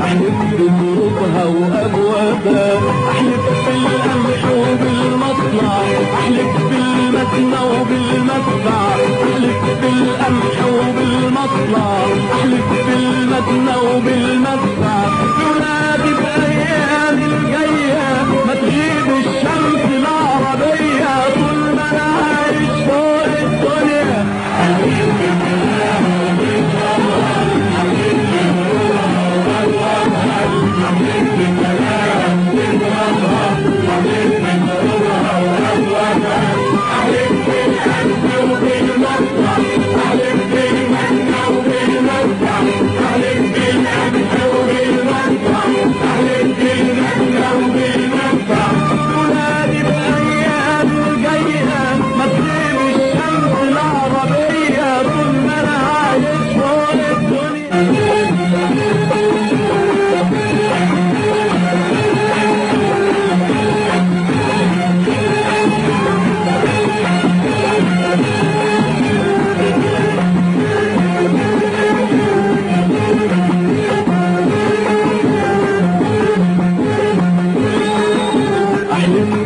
احلف بطرقها وابوابها، احلف بالقمح وبالمطلع، احلف بالمدنى وبالمدفع، احلف بالقمح وبالمطلع، احلف بالمدنى وبالمدفع. ولادي بايام الجايه ما تغيب الشمس العربيه طول ما انا عايش فوق الدنيا.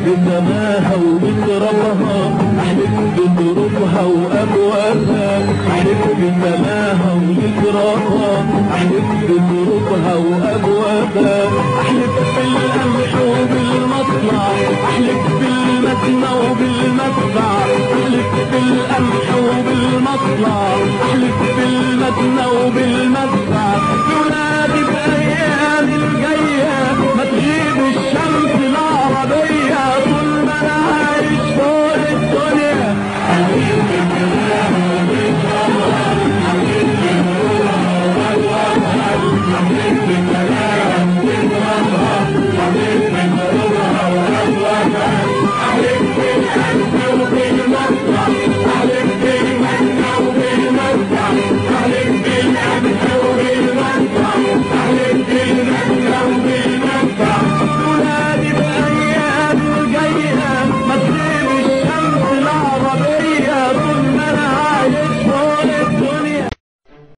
بسماها وبترابها، احلف بطرقها وابوابها، احلف بسماها وبترابها، احلف بطرقها وابوابها، احلف بالقمح وبالمطلع، احلف بالمدنى وبالمدفع، احلف بالقمح وبالمطلع، احلف بالمدنى وبالمدفع.